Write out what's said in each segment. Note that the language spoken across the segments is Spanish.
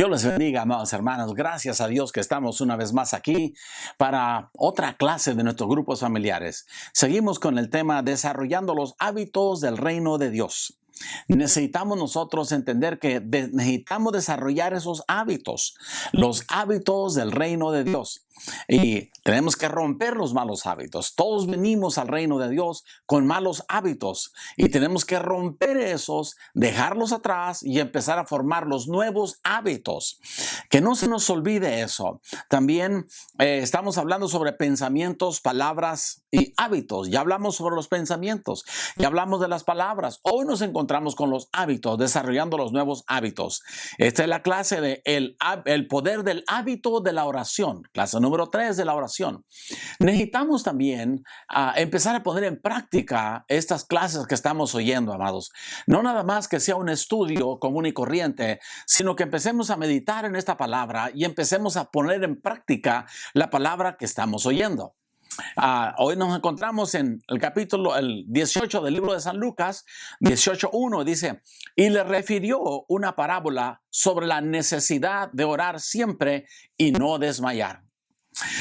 Dios les bendiga, amados hermanos. Gracias a Dios que estamos una vez más aquí para otra clase de nuestros grupos familiares. Seguimos con el tema desarrollando los hábitos del reino de Dios. Necesitamos nosotros entender que necesitamos desarrollar esos hábitos, los hábitos del reino de Dios. Y tenemos que romper los malos hábitos. Todos venimos al reino de Dios con malos hábitos y tenemos que romper esos, dejarlos atrás y empezar a formar los nuevos hábitos. Que no se nos olvide eso. También estamos hablando sobre pensamientos, palabras y hábitos. Ya hablamos sobre los pensamientos, ya hablamos de las palabras. Hoy nos encontramos con los hábitos, desarrollando los nuevos hábitos. Esta es la clase de el poder del hábito de la oración, clase número 3 de la oración. Necesitamos también empezar a poner en práctica estas clases que estamos oyendo, amados. No nada más que sea un estudio común y corriente, sino que empecemos a meditar en esta palabra y empecemos a poner en práctica la palabra que estamos oyendo. Hoy nos encontramos en el capítulo 18 del libro de San Lucas, 18:1, dice: y le refirió una parábola sobre la necesidad de orar siempre y no desmayar.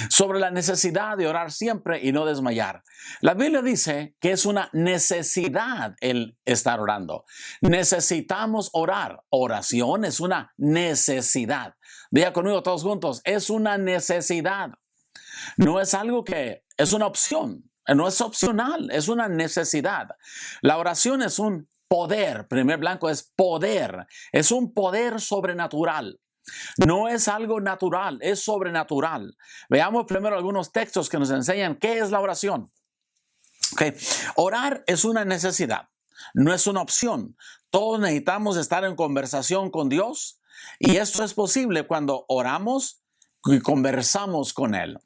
Sobre la necesidad de orar siempre y no desmayar. La Biblia dice que es una necesidad el estar orando. Necesitamos orar. Oración es una necesidad. Diga conmigo todos juntos, es una necesidad. No es algo que es una opción, no es opcional, es una necesidad. La oración es un poder, primer blanco es poder, es un poder sobrenatural. No es algo natural, es sobrenatural. Veamos primero algunos textos que nos enseñan qué es la oración. Okay. Orar es una necesidad, no es una opción. Todos necesitamos estar en conversación con Dios y esto es posible cuando oramos y conversamos con Él.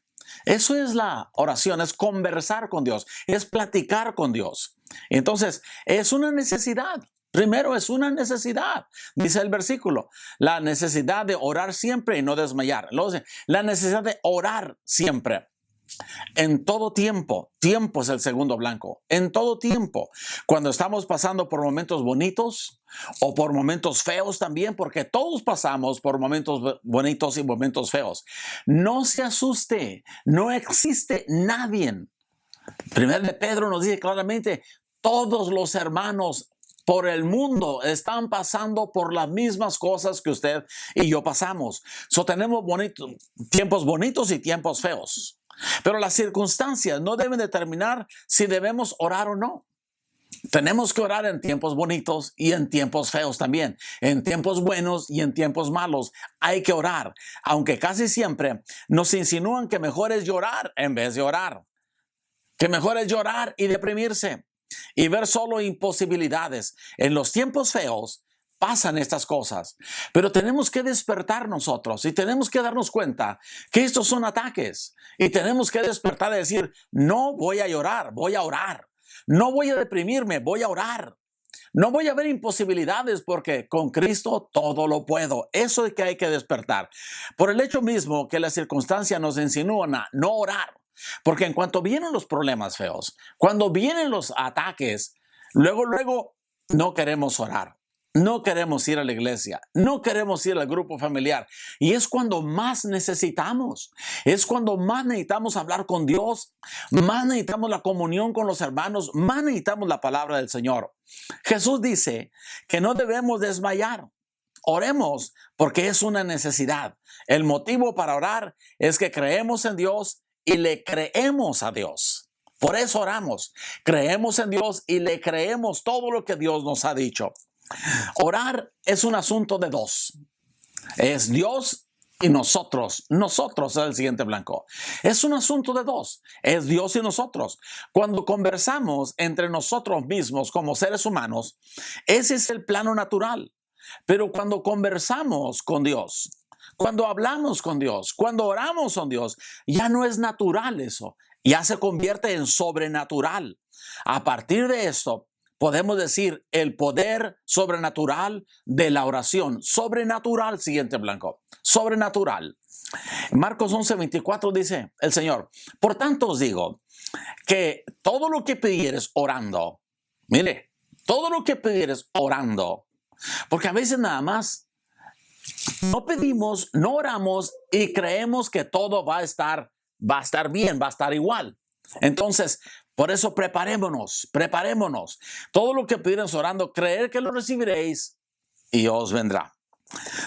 Eso es la oración, es conversar con Dios, es platicar con Dios. Entonces, es una necesidad. Primero es una necesidad, dice el versículo, la necesidad de orar siempre y no desmayar. Luego dice, la necesidad de orar siempre. En todo tiempo, tiempo es el segundo blanco, en todo tiempo, cuando estamos pasando por momentos bonitos o por momentos feos también, porque todos pasamos por momentos bonitos y momentos feos. No se asuste, no existe nadie. Primero de Pedro nos dice claramente, todos los hermanos por el mundo están pasando por las mismas cosas que usted y yo pasamos. Tenemos tiempos bonitos y tiempos feos. Pero las circunstancias no deben determinar si debemos orar o no. Tenemos que orar en tiempos bonitos y en tiempos feos también. En tiempos buenos y en tiempos malos hay que orar. Aunque casi siempre nos insinúan que mejor es llorar en vez de orar. Que mejor es llorar y deprimirse y ver solo imposibilidades. En los tiempos feos pasan estas cosas, pero tenemos que despertar nosotros y tenemos que darnos cuenta que estos son ataques y tenemos que despertar y decir, no voy a llorar, voy a orar. No voy a deprimirme, voy a orar. No voy a ver imposibilidades porque con Cristo todo lo puedo. Eso es que hay que despertar. Por el hecho mismo que las circunstancias nos insinúan a no orar. Porque en cuanto vienen los problemas feos, cuando vienen los ataques, luego no queremos orar. No queremos ir a la iglesia, no queremos ir al grupo familiar. Y es cuando más necesitamos. Es cuando más necesitamos hablar con Dios, más necesitamos la comunión con los hermanos, más necesitamos la palabra del Señor. Jesús dice que no debemos desmayar. Oremos porque es una necesidad. El motivo para orar es que creemos en Dios y le creemos a Dios. Por eso oramos. Creemos en Dios y le creemos todo lo que Dios nos ha dicho. Orar es un asunto de dos. Es Dios y nosotros. Nosotros es el siguiente blanco. Es un asunto de dos. Es Dios y nosotros. Cuando conversamos entre nosotros mismos como seres humanos, ese es el plano natural. Pero cuando conversamos con Dios, cuando hablamos con Dios, cuando oramos con Dios, ya no es natural eso. Ya se convierte en sobrenatural. A partir de esto, podemos decir el poder sobrenatural de la oración. Sobrenatural, siguiente blanco. Sobrenatural. Marcos 11:24 dice el Señor, por tanto os digo que todo lo que pidieres orando, mire, todo lo que pidieres orando, porque a veces nada más no pedimos, no oramos y creemos que todo va a estar bien, va a estar igual. Entonces, por eso preparémonos. Todo lo que pidieron orando, creer que lo recibiréis y os vendrá.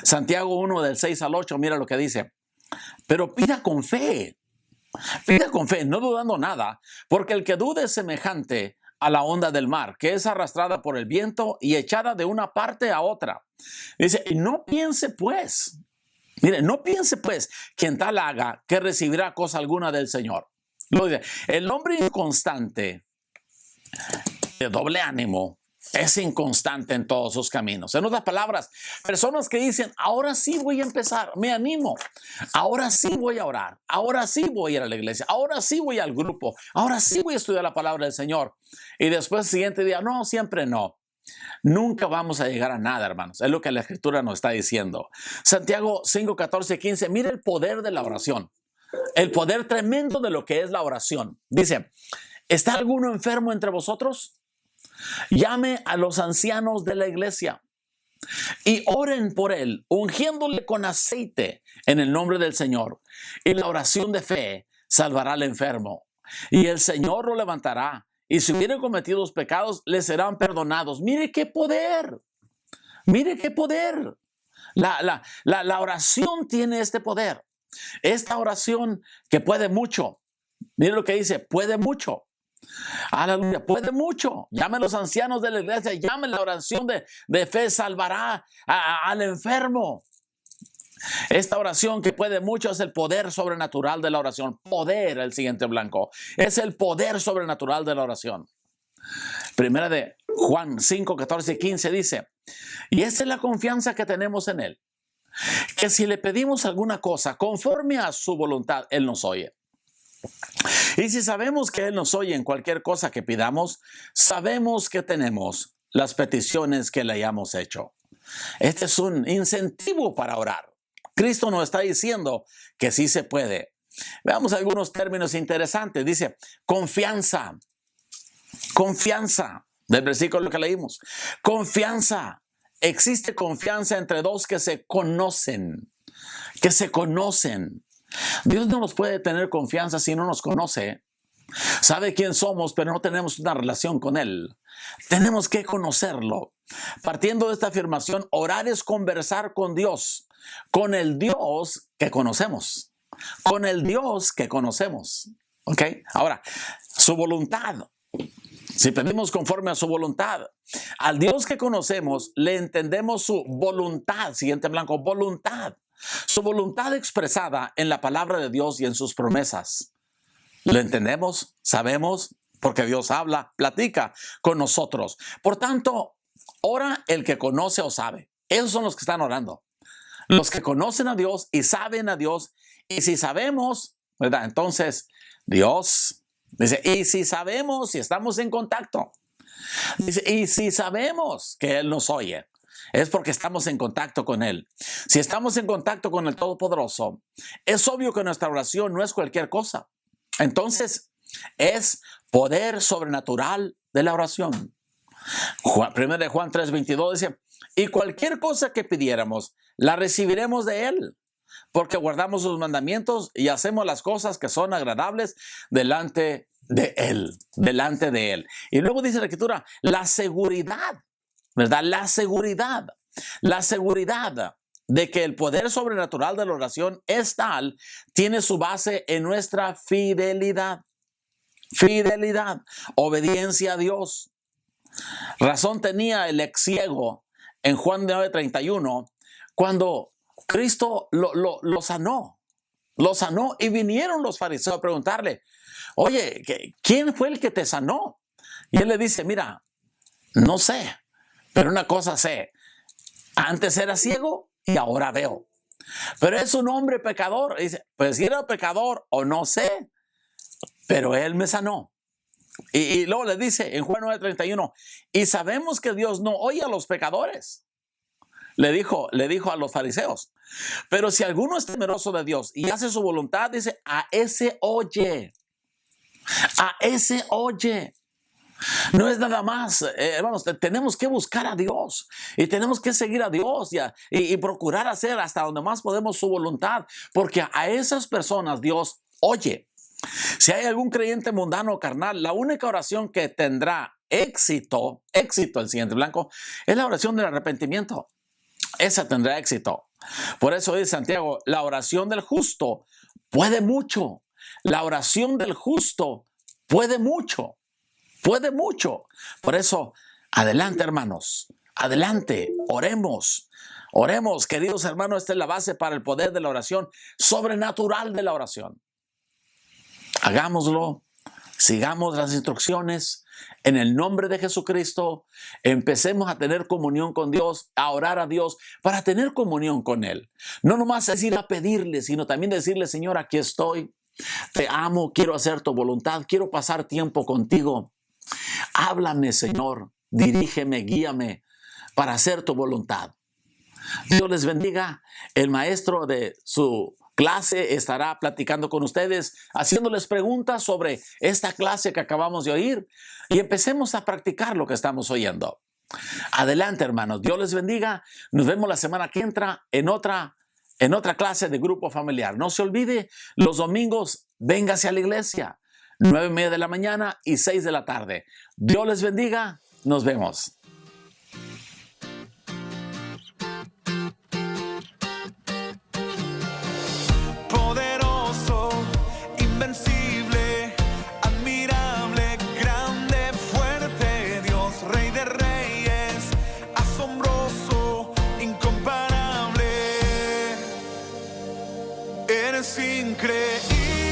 Santiago 1 del 6 al 8, mira lo que dice. Pero pida con fe, no dudando nada, porque el que dude es semejante a la onda del mar, que es arrastrada por el viento y echada de una parte a otra. Dice, y no piense pues, quien tal haga que recibirá cosa alguna del Señor. Lo dice, el hombre inconstante, de doble ánimo, es inconstante en todos sus caminos. En otras palabras, personas que dicen, ahora sí voy a empezar, me animo, ahora sí voy a orar, ahora sí voy a ir a la iglesia, ahora sí voy al grupo, ahora sí voy a estudiar la palabra del Señor. Y después el siguiente día, no, siempre no. Nunca vamos a llegar a nada, hermanos. Es lo que la Escritura nos está diciendo. Santiago 5, 14, 15, mire el poder de la oración. El poder tremendo de lo que es la oración. Dice, ¿está alguno enfermo entre vosotros? Llame a los ancianos de la iglesia y oren por él, ungiéndole con aceite en el nombre del Señor. Y la oración de fe salvará al enfermo, y el Señor lo levantará. Y si hubieren cometido pecados, les serán perdonados. Mire qué poder. Mire qué poder. La oración tiene este poder. Esta oración que puede mucho. Mire lo que dice, puede mucho. Aleluya, puede mucho. Llame a los ancianos de la iglesia, llame la oración de fe, salvará al enfermo. Esta oración que puede mucho es el poder sobrenatural de la oración. Poder, el siguiente blanco, es el poder sobrenatural de la oración. Primera de Juan 5, 14 y 15 dice, y esa es la confianza que tenemos en Él, que si le pedimos alguna cosa conforme a su voluntad, Él nos oye. Y si sabemos que Él nos oye en cualquier cosa que pidamos, sabemos que tenemos las peticiones que le hayamos hecho. Este es un incentivo para orar. Cristo nos está diciendo que sí se puede. Veamos algunos términos interesantes. Dice, confianza, del versículo que leímos. Confianza. Existe confianza entre dos que se conocen. Dios no nos puede tener confianza si no nos conoce. Sabe quién somos, pero no tenemos una relación con Él. Tenemos que conocerlo. Partiendo de esta afirmación, orar es conversar con Dios, con el Dios que conocemos. ¿Ok? Ahora, su voluntad. Si pedimos conforme a su voluntad, al Dios que conocemos, le entendemos su voluntad. Siguiente blanco, voluntad. Su voluntad expresada en la palabra de Dios y en sus promesas. ¿Lo entendemos? ¿Sabemos? Porque Dios habla, platica con nosotros. Por tanto, ora el que conoce o sabe. Esos son los que están orando. Los que conocen a Dios y saben a Dios. Y si sabemos, ¿verdad? Entonces, Dios dice, y si sabemos, si estamos en contacto. Dice, y si sabemos que Él nos oye, es porque estamos en contacto con Él. Si estamos en contacto con el Todopoderoso, es obvio que nuestra oración no es cualquier cosa. Entonces, es poder sobrenatural de la oración. 1 de Juan 3:22 dice, y cualquier cosa que pidiéramos, la recibiremos de Él, porque guardamos sus mandamientos y hacemos las cosas que son agradables delante de Él. Y luego dice la Escritura, la seguridad, ¿verdad? La seguridad de que el poder sobrenatural de la oración es tal, tiene su base en nuestra fidelidad, obediencia a Dios. Razón tenía el ex ciego en Juan 9:31 cuando Cristo lo sanó y vinieron los fariseos a preguntarle, oye, ¿quién fue el que te sanó? Y él le dice, mira, no sé, pero una cosa sé, antes era ciego y ahora veo. Pero es un hombre pecador. Y dice, pues si era pecador o no sé, pero Él me sanó. Y luego le dice en Juan 9:31, y sabemos que Dios no oye a los pecadores. Le dijo a los fariseos. Pero si alguno es temeroso de Dios y hace su voluntad, dice, a ese oye. No es nada más, hermanos, tenemos que buscar a Dios y tenemos que seguir a Dios y procurar hacer hasta donde más podemos su voluntad, porque a esas personas Dios oye. Si hay algún creyente mundano o carnal, la única oración que tendrá éxito, el siguiente blanco, es la oración del arrepentimiento. Esa tendrá éxito. Por eso dice Santiago, la oración del justo puede mucho. La oración del justo puede mucho. Puede mucho. Por eso, adelante, hermanos. Adelante. Oremos. Oremos, queridos hermanos. Esta es la base para el poder de la oración, sobrenatural de la oración. Hagámoslo. Sigamos las instrucciones. En el nombre de Jesucristo, empecemos a tener comunión con Dios, a orar a Dios para tener comunión con Él. No nomás es ir a pedirle, sino también decirle, Señor, aquí estoy. Te amo, quiero hacer tu voluntad, quiero pasar tiempo contigo. Háblame, Señor, dirígeme, guíame para hacer tu voluntad. Dios les bendiga. El maestro de su clase estará platicando con ustedes, haciéndoles preguntas sobre esta clase que acabamos de oír y empecemos a practicar lo que estamos oyendo. Adelante, hermanos. Dios les bendiga. Nos vemos la semana que entra en otra clase de grupo familiar. No se olvide, los domingos, véngase a la iglesia. 9:30 de la mañana y 6 de la tarde. Dios les bendiga. Nos vemos. Poderoso, invencible, admirable, grande, fuerte, Dios, Rey de Reyes, asombroso, incomparable. Eres increíble.